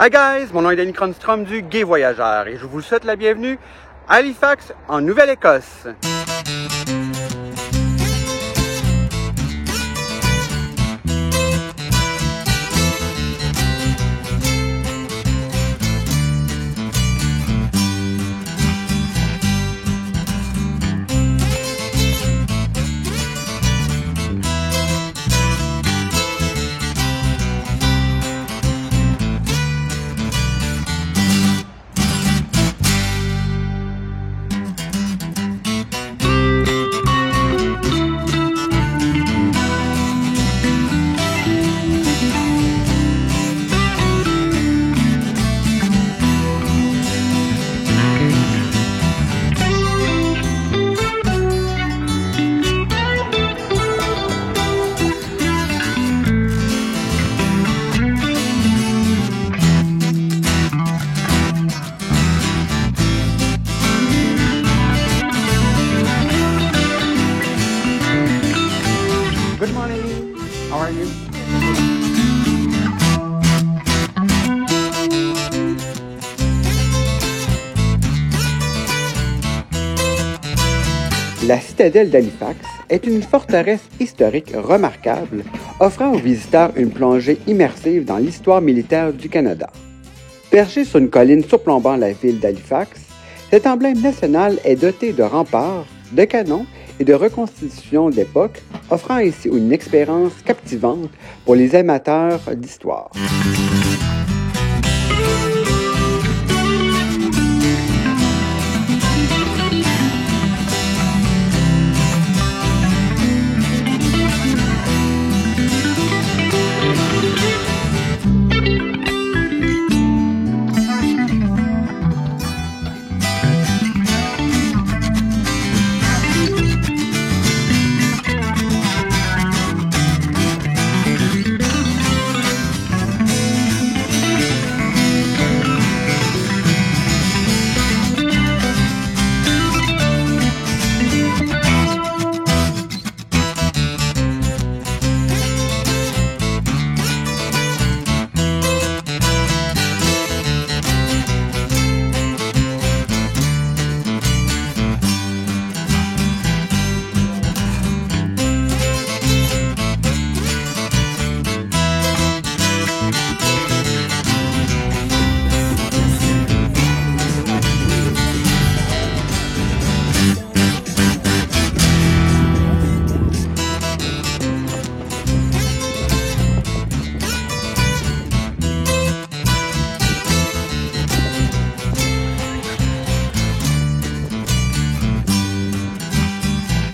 Hi guys, mon nom est Danny Cronstrom du Gai Voyageur et je vous souhaite la bienvenue à Halifax, en Nouvelle-Écosse. Good morning. How are you? La citadelle d'Halifax est une forteresse historique remarquable, offrant aux visiteurs une plongée immersive dans l'histoire militaire du Canada. Perchée sur une colline surplombant la ville d'Halifax, cet emblème national est doté de remparts, de canons et de reconstitutions d'époque, offrant ainsi une expérience captivante pour les amateurs d'histoire.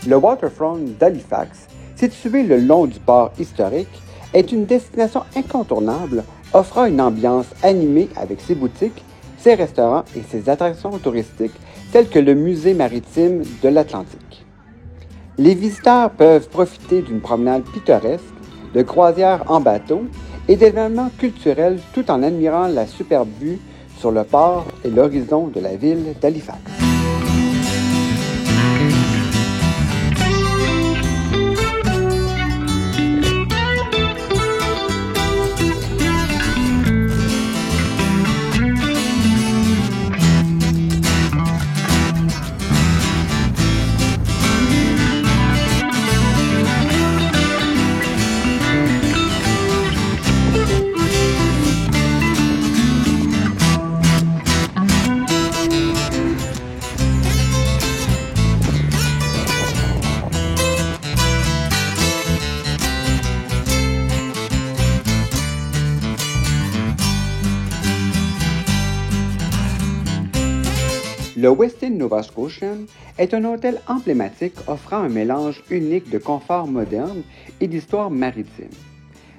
Le waterfront d'Halifax, situé le long du port historique, est une destination incontournable offrant une ambiance animée avec ses boutiques, ses restaurants et ses attractions touristiques telles que le musée maritime de l'Atlantique. Les visiteurs peuvent profiter d'une promenade pittoresque, de croisières en bateau et d'événements culturels tout en admirant la superbe vue sur le port et l'horizon de la ville d'Halifax. Le Westin Nova Scotian est un hôtel emblématique offrant un mélange unique de confort moderne et d'histoire maritime.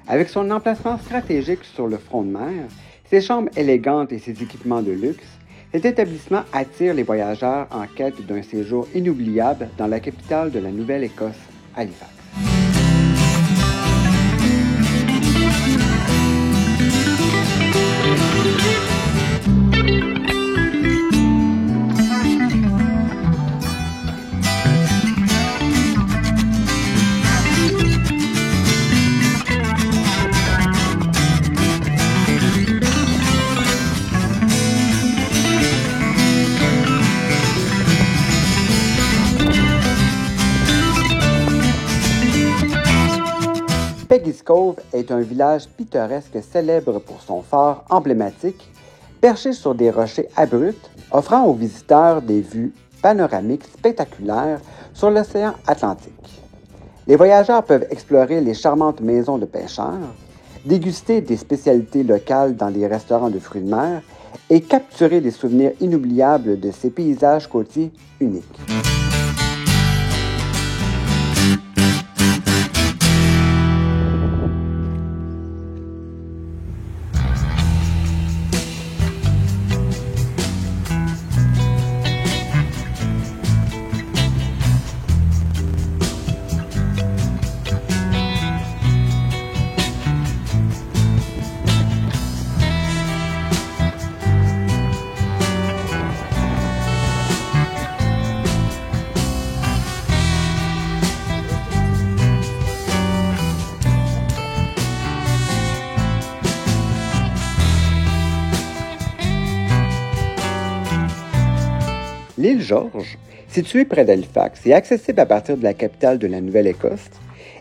Avec son emplacement stratégique sur le front de mer, ses chambres élégantes et ses équipements de luxe, cet établissement attire les voyageurs en quête d'un séjour inoubliable dans la capitale de la Nouvelle-Écosse, Halifax. Peggy's Cove est un village pittoresque célèbre pour son phare emblématique, perché sur des rochers abrupts, offrant aux visiteurs des vues panoramiques spectaculaires sur l'océan Atlantique. Les voyageurs peuvent explorer les charmantes maisons de pêcheurs, déguster des spécialités locales dans les restaurants de fruits de mer et capturer des souvenirs inoubliables de ces paysages côtiers uniques. L'île George, située près d'Halifax et accessible à partir de la capitale de la Nouvelle-Écosse,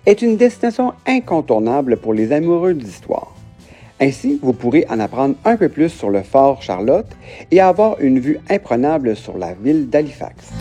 est une destination incontournable pour les amoureux d'histoire. Ainsi, vous pourrez en apprendre un peu plus sur le fort Charlotte et avoir une vue imprenable sur la ville d'Halifax.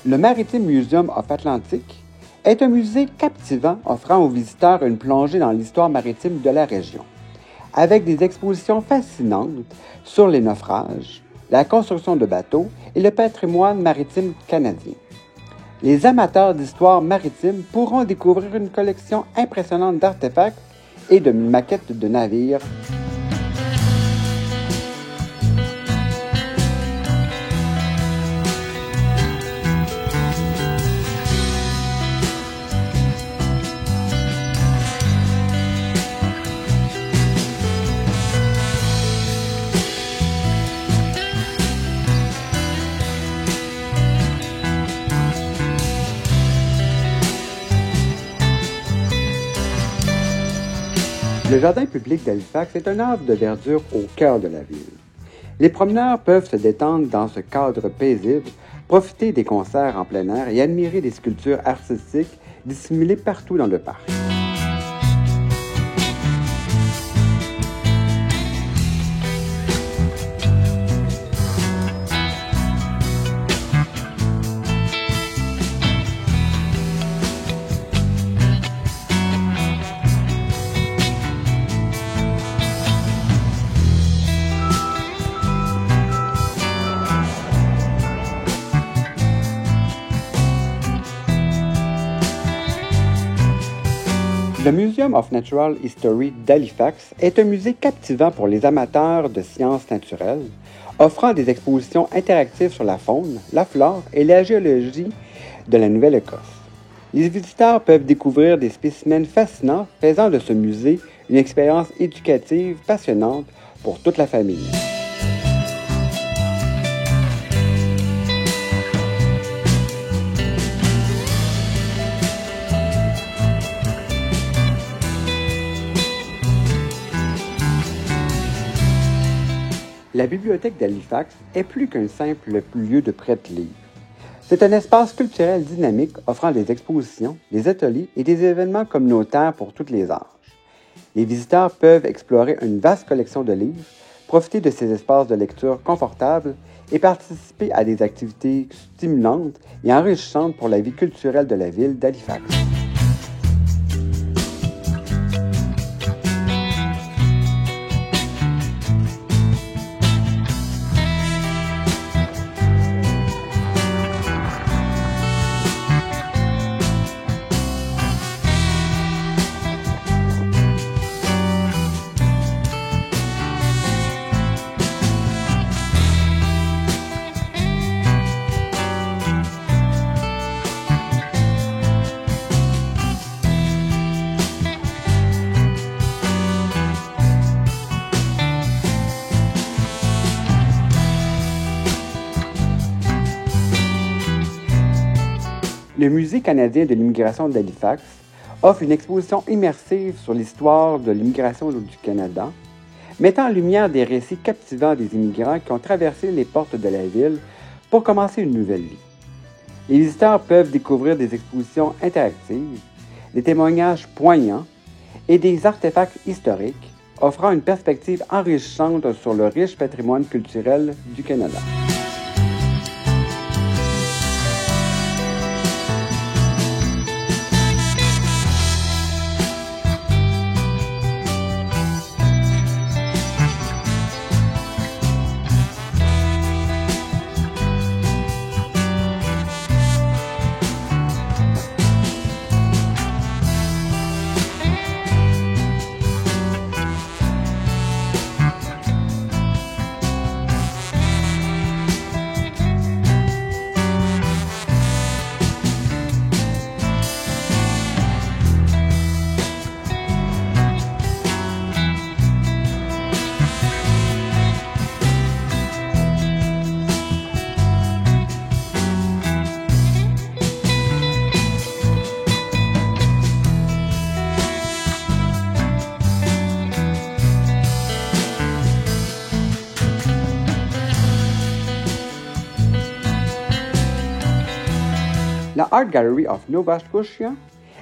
Le Maritime Museum of Atlantic est un musée captivant offrant aux visiteurs une plongée dans l'histoire maritime de la région, avec des expositions fascinantes sur les naufrages, la construction de bateaux et le patrimoine maritime canadien. Les amateurs d'histoire maritime pourront découvrir une collection impressionnante d'artefacts et de maquettes de navires. Le jardin public d'Halifax est un arbre de verdure au cœur de la ville. Les promeneurs peuvent se détendre dans ce cadre paisible, profiter des concerts en plein air et admirer des sculptures artistiques dissimulées partout dans le parc. Le Museum of Natural History d'Halifax est un musée captivant pour les amateurs de sciences naturelles, offrant des expositions interactives sur la faune, la flore et la géologie de la Nouvelle-Écosse. Les visiteurs peuvent découvrir des spécimens fascinants, faisant de ce musée une expérience éducative passionnante pour toute la famille. La bibliothèque d'Halifax est plus qu'un simple lieu de prête-livres. C'est un espace culturel dynamique offrant des expositions, des ateliers et des événements communautaires pour tous les âges. Les visiteurs peuvent explorer une vaste collection de livres, profiter de ces espaces de lecture confortables et participer à des activités stimulantes et enrichissantes pour la vie culturelle de la ville d'Halifax. Le Musée canadien de l'immigration d'Halifax offre une exposition immersive sur l'histoire de l'immigration du Canada, mettant en lumière des récits captivants des immigrants qui ont traversé les portes de la ville pour commencer une nouvelle vie. Les visiteurs peuvent découvrir des expositions interactives, des témoignages poignants et des artefacts historiques, offrant une perspective enrichissante sur le riche patrimoine culturel du Canada. La Art Gallery of Nova Scotia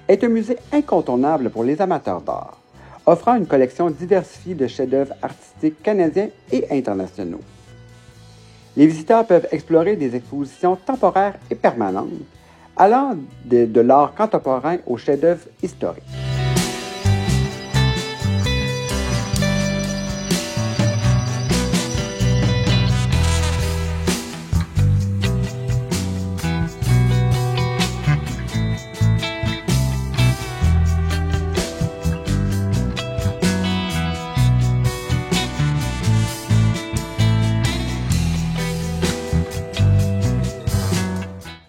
est un musée incontournable pour les amateurs d'art, offrant une collection diversifiée de chefs-d'œuvre artistiques canadiens et internationaux. Les visiteurs peuvent explorer des expositions temporaires et permanentes, allant de l'art contemporain aux chefs-d'œuvre historiques.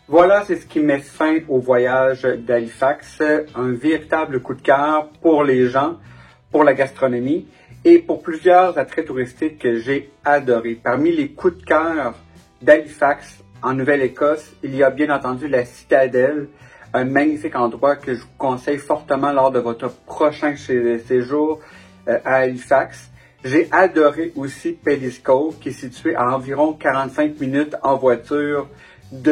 Voilà, c'est ce qui met fin au voyage d'Halifax. Un véritable coup de cœur pour les gens, pour la gastronomie et pour plusieurs attraits touristiques que j'ai adorés. Parmi les coups de cœur d'Halifax, en Nouvelle-Écosse, il y a bien entendu la Citadelle, un magnifique endroit que je vous conseille fortement lors de votre prochain séjour à Halifax. J'ai adoré aussi Periscope, qui est situé à environ 45 minutes en voiture du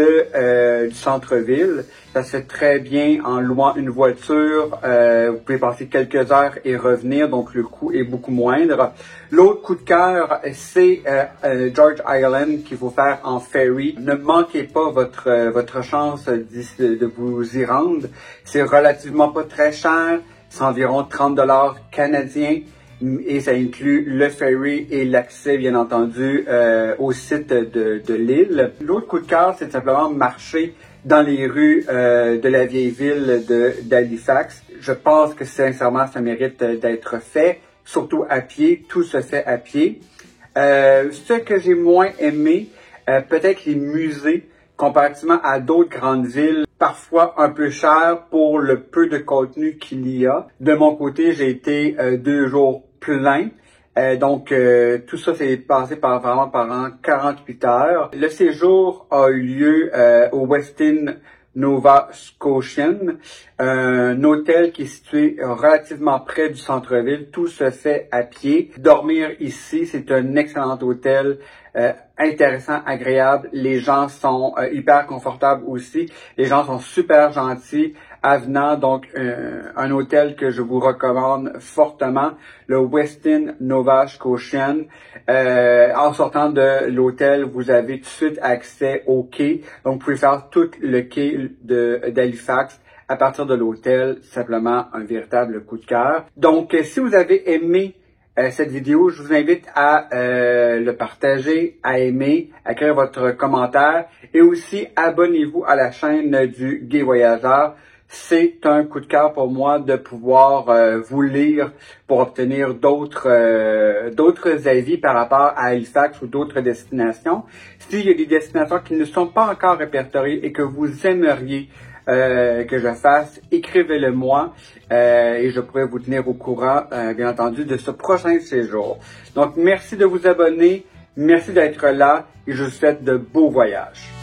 centre-ville. Ça se fait très bien en louant une voiture. Vous pouvez passer quelques heures et revenir, donc le coût est beaucoup moindre. L'autre coup de cœur, c'est George Island qu'il faut faire en ferry. Ne manquez pas votre chance de vous y rendre. C'est relativement pas très cher. C'est environ 30 $ canadiens. Et ça inclut le ferry et l'accès, bien entendu, au site de l'île. L'autre coup de cœur, c'est simplement marcher dans les rues de la vieille ville d'Halifax. Je pense que sincèrement, ça mérite d'être fait, surtout à pied. Tout se fait à pied. Ce que j'ai moins aimé, peut-être les musées, comparativement à d'autres grandes villes, parfois un peu cher pour le peu de contenu qu'il y a. De mon côté, j'ai été 2 jours pleins. Donc, tout ça s'est passé par 48 heures. Le séjour a eu lieu au Westin Nova Scotian, un hôtel qui est situé relativement près du centre-ville. Tout se fait à pied. Dormir ici, c'est un excellent hôtel, intéressant, agréable. Les gens sont hyper confortables aussi. Les gens sont super gentils, avenants. Donc, un hôtel que je vous recommande fortement, le Westin Nova Scotian. En sortant de l'hôtel, vous avez tout de suite accès au quai. Donc, vous pouvez faire tout le quai d'Halifax à partir de l'hôtel. Simplement un véritable coup de cœur. Donc, si vous avez aimé cette vidéo, je vous invite à le partager, à aimer, à écrire votre commentaire et aussi abonnez-vous à la chaîne du Gai Voyageur. C'est un coup de cœur pour moi de pouvoir vous lire pour obtenir d'autres avis par rapport à Halifax ou d'autres destinations. S'il y a des destinations qui ne sont pas encore répertoriées et que vous aimeriez que je fasse, écrivez-le moi et je pourrai vous tenir au courant, bien entendu, de ce prochain séjour. Donc, merci de vous abonner, merci d'être là et je vous souhaite de beaux voyages.